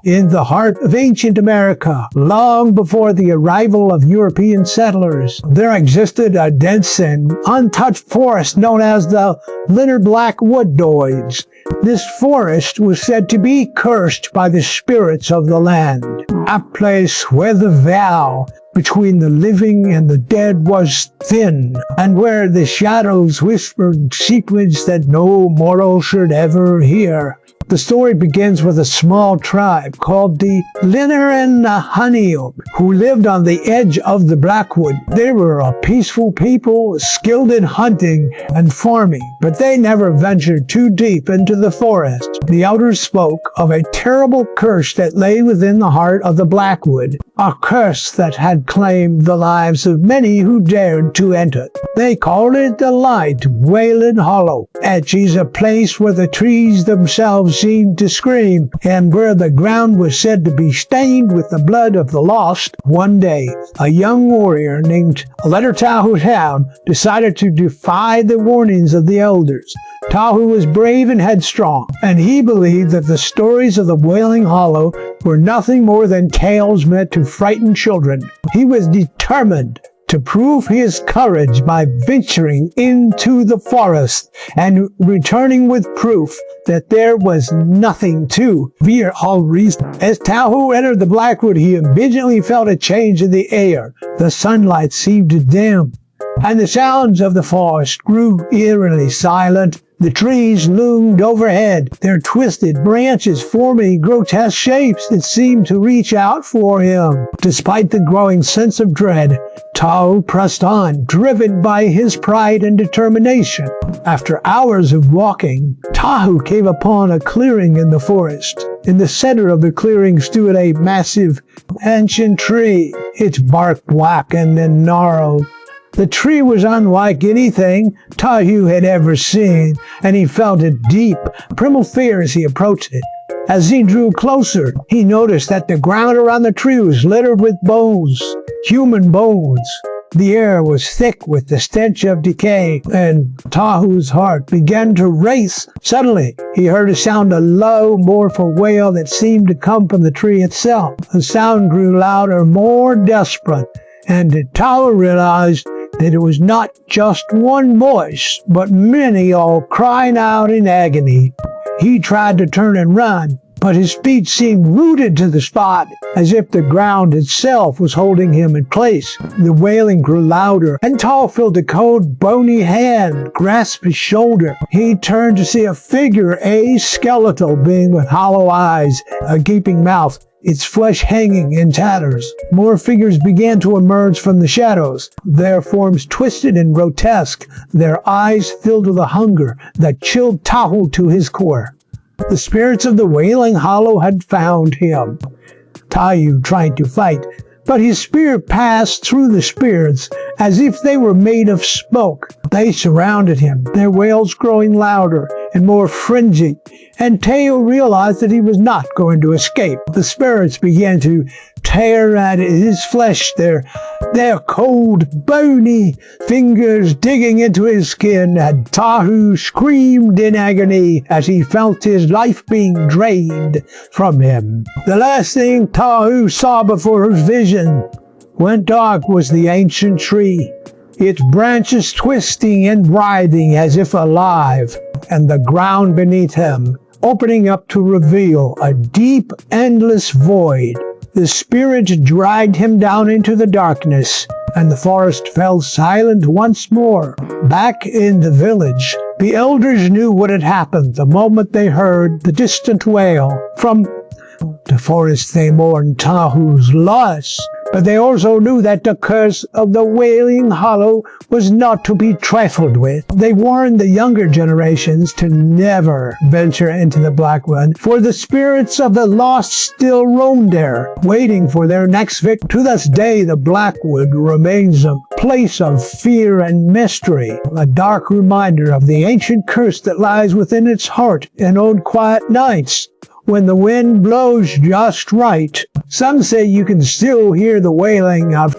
In the heart of ancient America, long before the arrival of European settlers, there existed a dense and untouched forest known as the blackwood. This forest was said to be cursed by the spirits of the land, a place where the veil between the living and the dead was thin, and where the shadows whispered secrets that no mortal should ever hear. The story begins with a small tribe called the Linner who lived on the edge of the Blackwood. They were a peaceful people, skilled in hunting and farming, but they never ventured too deep into the forest. The elders spoke of a terrible curse that lay within the heart of the Blackwood, a curse that had claimed the lives of many who dared to enter. They called it the Light Wailing Hollow. It is a place where the trees themselves seemed to scream, and where the ground was said to be stained with the blood of the lost. One day, a young warrior named Tahu decided to defy the warnings of the elders. Tahu was brave and headstrong, and he believed that the stories of the Wailing Hollow were nothing more than tales meant to frighten children. He was determined to prove his courage by venturing into the forest and returning with proof that there was nothing to fear all reason. As Tahu entered the Blackwood, he immediately felt a change in the air. The sunlight seemed to dim, and the sounds of the forest grew eerily silent. The trees loomed overhead, their twisted branches forming grotesque shapes that seemed to reach out for him. Despite the growing sense of dread, Tahu pressed on, driven by his pride and determination. After hours of walking, Tahu came upon a clearing in the forest. In the center of the clearing stood a massive, ancient tree, its bark blackened and gnarled. The tree was unlike anything Tahu had ever seen, and he felt a deep, primal fear as he approached it. As he drew closer, he noticed that the ground around the tree was littered with bones, human bones. The air was thick with the stench of decay, and Tahu's heart began to race. Suddenly, he heard a low, mournful wail that seemed to come from the tree itself. The sound grew louder, more desperate, and Tahu realized that it was not just one voice, but many all crying out in agony. He tried to turn and run, but his feet seemed rooted to the spot, as if the ground itself was holding him in place. The wailing grew louder, and Tahu felt a cold, bony hand grasp his shoulder. He turned to see a figure, a skeletal being with hollow eyes, a gaping mouth, its flesh hanging in tatters. More figures began to emerge from the shadows, their forms twisted and grotesque, their eyes filled with a hunger that chilled Tahu to his core. The spirits of the Wailing Hollow had found him. Tahu tried to fight, but his spear passed through the spirits as if they were made of smoke. They surrounded him, their wails growing louder and more frenzied, and Tahu realized that he was not going to escape. The spirits began to tear at his flesh, their cold, bony fingers digging into his skin, and Tahu screamed in agony as he felt his life being drained from him. The last thing Tahu saw before his vision went dark was the ancient tree, its branches twisting and writhing as if alive, and the ground beneath him opening up to reveal a deep, endless void. The spirits dragged him down into the darkness, and the forest fell silent once more. Back in the village, the elders knew what had happened the moment they heard the distant wail. From the forest they mourned Tahu's loss, but they also knew that the curse of the Wailing Hollow was not to be trifled with. They warned the younger generations to never venture into the Blackwood, for the spirits of the lost still roamed there, waiting for their next victim. To this day, the Blackwood remains a place of fear and mystery, a dark reminder of the ancient curse that lies within its heart and on quiet nights, when the wind blows just right. Some say you can still hear the wailing of